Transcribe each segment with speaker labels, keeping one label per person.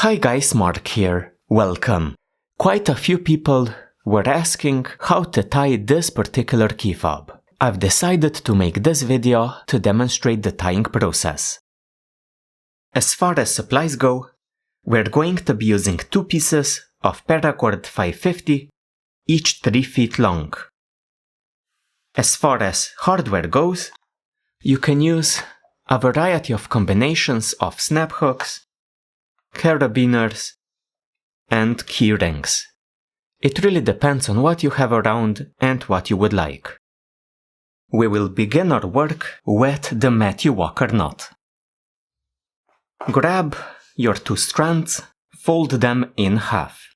Speaker 1: Hi guys, Mark here. Welcome. Quite a few people were asking how to tie this particular key fob. I've decided to make this video to demonstrate the tying process. As far as supplies go, we're going to be using two pieces of Paracord 550, each 3 feet long. As far as hardware goes, you can use a variety of combinations of snap hooks, carabiners, and key rings. It really depends on what you have around and what you would like. We will begin our work with the Matthew Walker knot. Grab your 2 strands, fold them in half.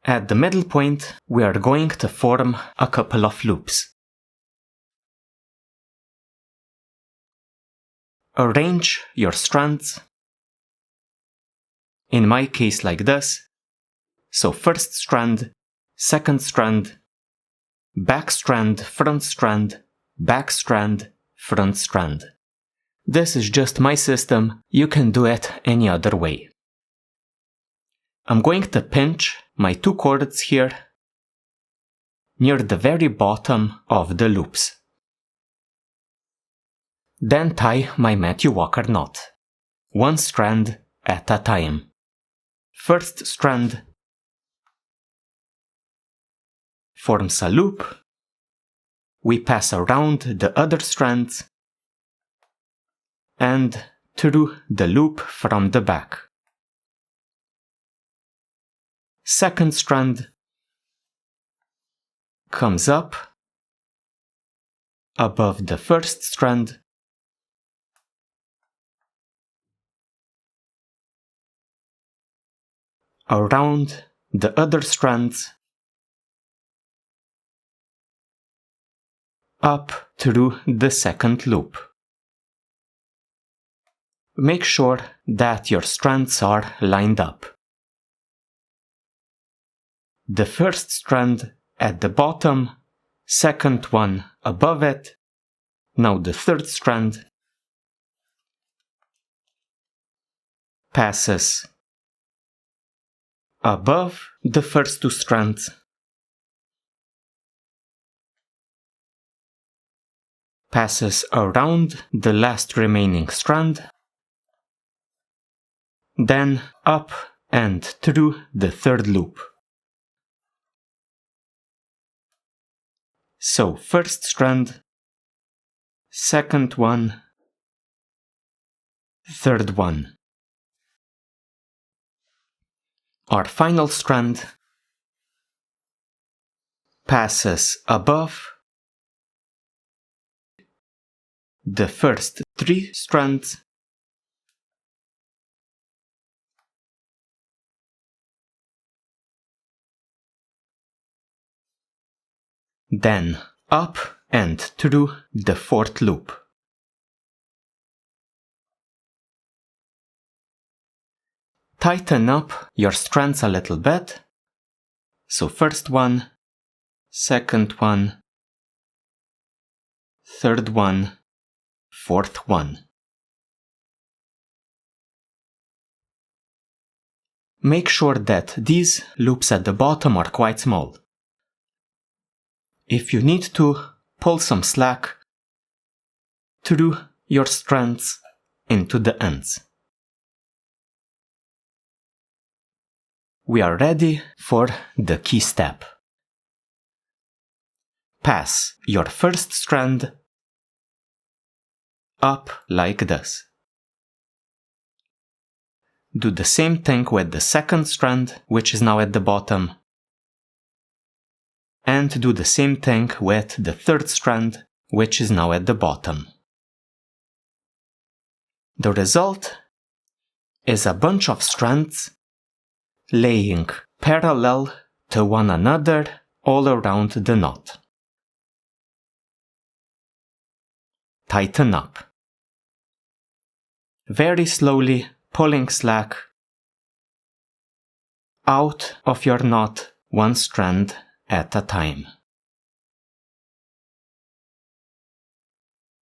Speaker 1: At the middle point, we are going to form a couple of loops. Arrange your strands, in my case like this. So first strand, second strand, back strand, front strand, back strand, front strand. This is just my system, you can do it any other way. I'm going to pinch my 2 cords here near the very bottom of the loops. Then tie my Matthew Walker knot, 1 strand at a time. First strand forms a loop. We pass around the other strands and through the loop from the back. Second strand comes up above the first strand, around the other strands, up through the second loop. Make sure that your strands are lined up. The first strand at the bottom, second one above it, now the third strand passes above the first 2 strands, passes around the last remaining strand, then up and through the third loop. So first strand, second one, third one. Our final strand passes above the first 3 strands, then up and through the 4th loop. Tighten up your strands a little bit. So first one, second one, third one, 4th one. Make sure that these loops at the bottom are quite small. If you need to, pull some slack through your strands into the ends. We are ready for the key step. Pass your first strand up like this. Do the same thing with the second strand, which is now at the bottom. And do the same thing with the third strand, which is now at the bottom. The result is a bunch of strands laying parallel to one another all around the knot. Tighten up. Very slowly pulling slack out of your knot, 1 strand at a time.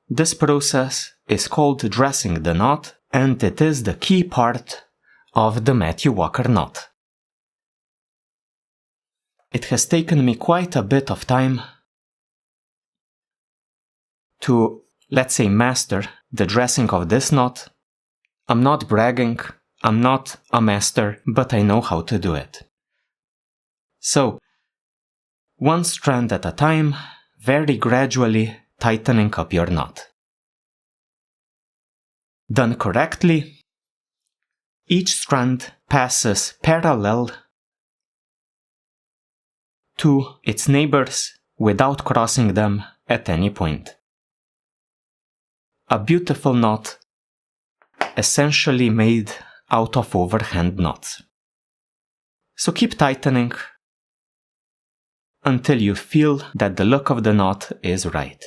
Speaker 1: This process is called dressing the knot, and it is the key part of the Matthew Walker knot. It has taken me quite a bit of time to, let's say, master the dressing of this knot. I'm not bragging, I'm not a master, but I know how to do it. So, one strand at a time, very gradually tightening up your knot. Done correctly, each strand passes parallel to its neighbors without crossing them at any point. A beautiful knot, essentially made out of overhand knots. So keep tightening until you feel that the look of the knot is right.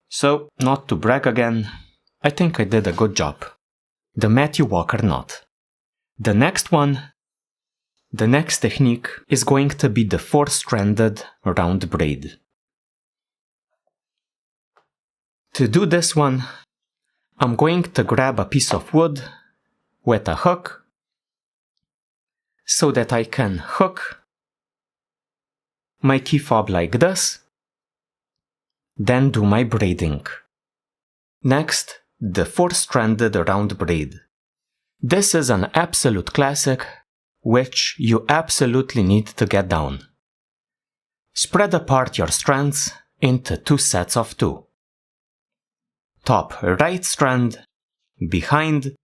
Speaker 1: So, not to brag again, I think I did a good job. The Matthew Walker knot. The next technique is going to be the 4-stranded round braid. To do this one, I'm going to grab a piece of wood with a hook so that I can hook my key fob like this, then do my braiding. Next, the 4-stranded round braid. This is an absolute classic, which you absolutely need to get down. Spread apart your strands into 2 sets of 2. Top right strand, behind,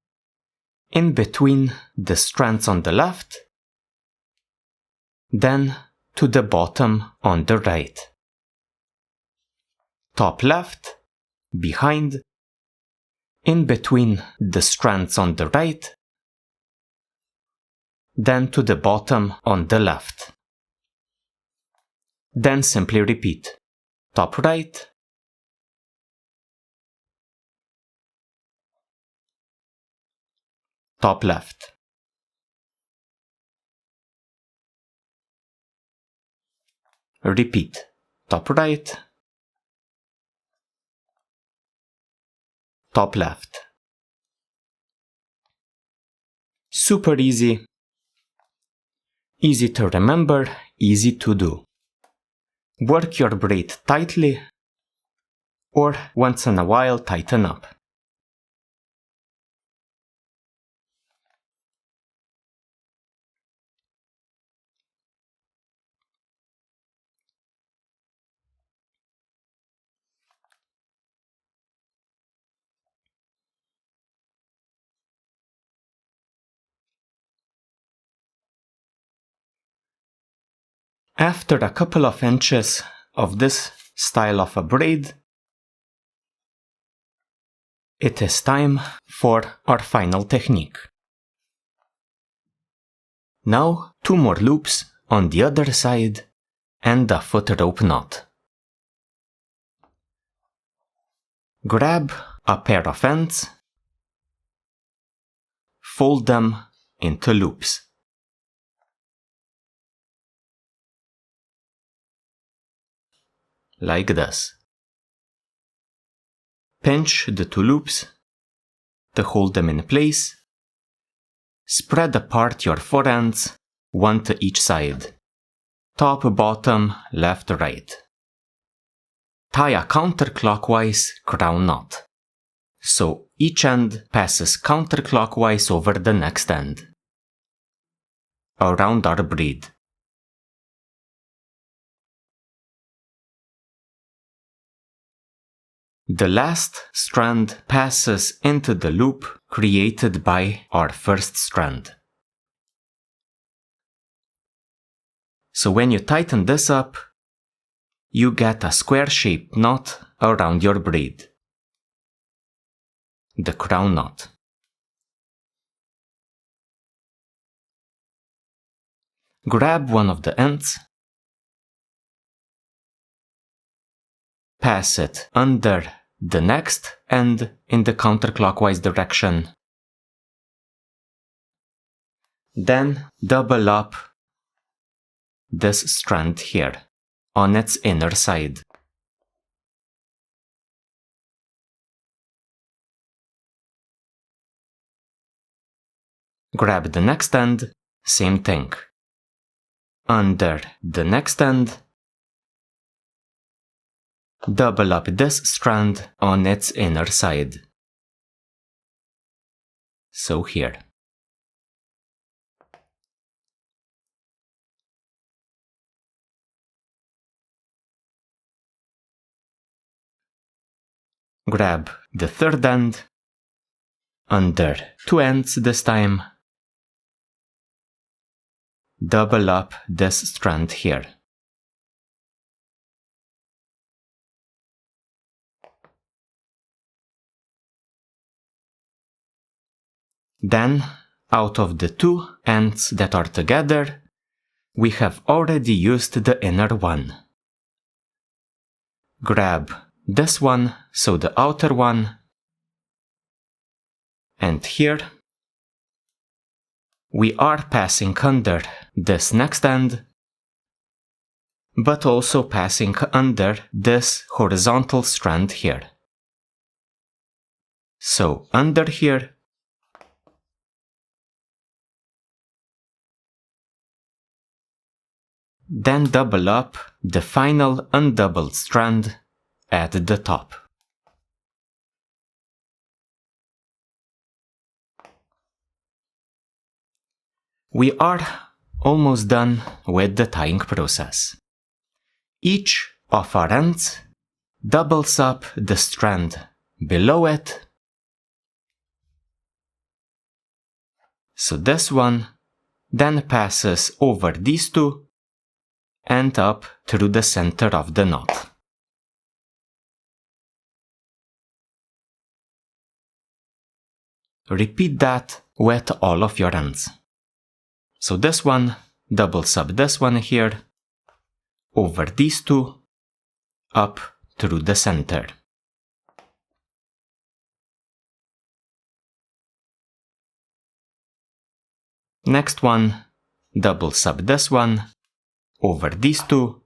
Speaker 1: in between the strands on the left, then to the bottom on the right. Top left, behind, in between the strands on the right, then to the bottom on the left. Then simply repeat. Top right, top left. Repeat. Top right, top left. Super easy. Easy to remember, easy to do. Work your braid tightly, or once in a while tighten up. After a couple of inches of this style of a braid, it is time for our final technique. Now 2 more loops on the other side and a foot rope knot. Grab a pair of ends, fold them into loops. Like this. Pinch the 2 loops to hold them in place. Spread apart your 4 ends, 1 to each side. Top, bottom, left, right. Tie a counterclockwise crown knot. So each end passes counterclockwise over the next end. Around our braid. The last strand passes into the loop created by our first strand. So when you tighten this up, you get a square-shaped knot around your braid. The crown knot. Grab one of the ends, pass it under the next end in the counterclockwise direction. Then double up this strand here. on its inner side. Grab the next end, same thing. Under the next end, double up this strand on its inner side. So here. Grab the third end, under two ends this time, double up this strand here. Then, out of the two ends that are together, we have already used the inner one. Grab this one, so the outer one, and here we are passing under this next end, but also passing under this horizontal strand here. So under here, then double up the final undoubled strand at the top. We are almost done with the tying process. Each of our ends doubles up the strand below it. So this one then passes over these two and up through the center of the knot. Repeat that with all of your ends. So this one doubles up this one here, over these two, up through the center. Next one doubles up this one, over these two,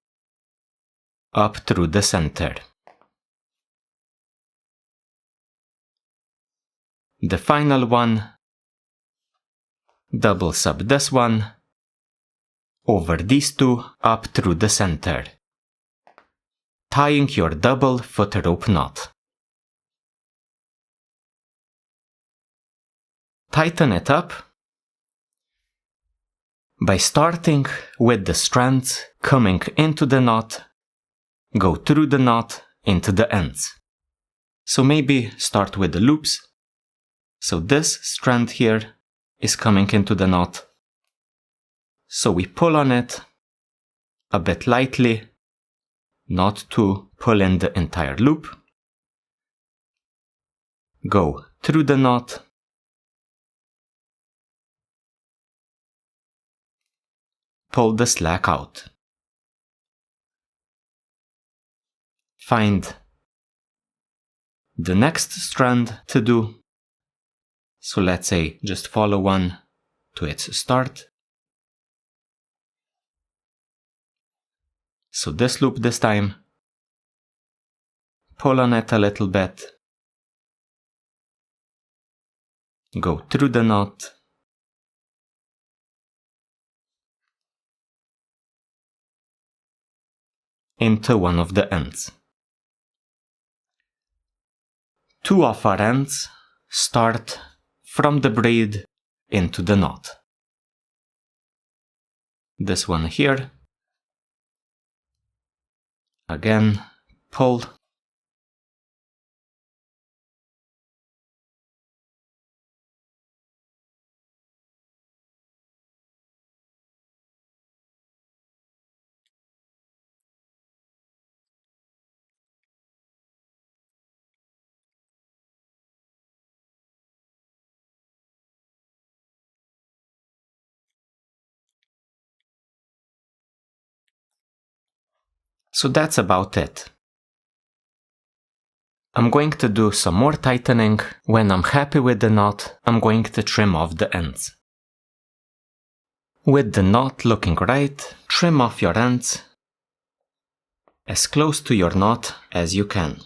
Speaker 1: up through the center. The final one doubles up this one, over these two, up through the center, tying your double foot rope knot. Tighten it up by starting with the strands coming into the knot, go through the knot into the ends. So maybe start with the loops. So this strand here is coming into the knot. So we pull on it a bit lightly, not to pull in the entire loop. Go through the knot. Pull the slack out. Find the next strand to do. So let's say just follow one to its start. So this loop this time. Pull on it a little bit. Go through the knot. Into one of the ends. Two of our ends start from the braid into the knot. This one here. Again, pull. So that's about it. I'm going to do some more tightening. When I'm happy with the knot, I'm going to trim off the ends. With the knot looking right, trim off your ends. as close to your knot as you can.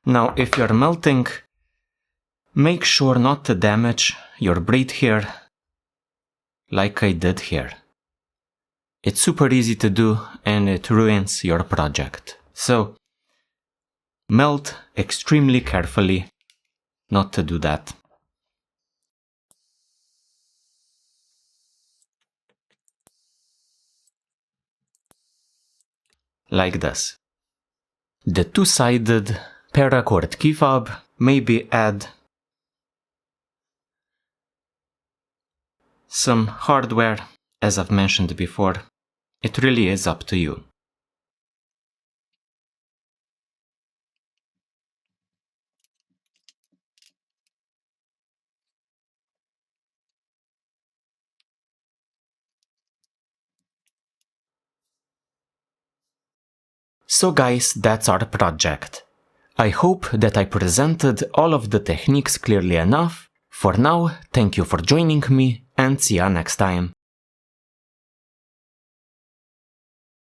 Speaker 1: Now, if you're melting, make sure not to damage your braid here like I did here. It's super easy to do and it ruins your project. So, melt extremely carefully not to do that. Like this. The two-sided paracord key fob, maybe add some hardware, as I've mentioned before. It really is up to you. So guys, that's our project. I hope that I presented all of the techniques clearly enough. For now, thank you for joining me and see ya next time.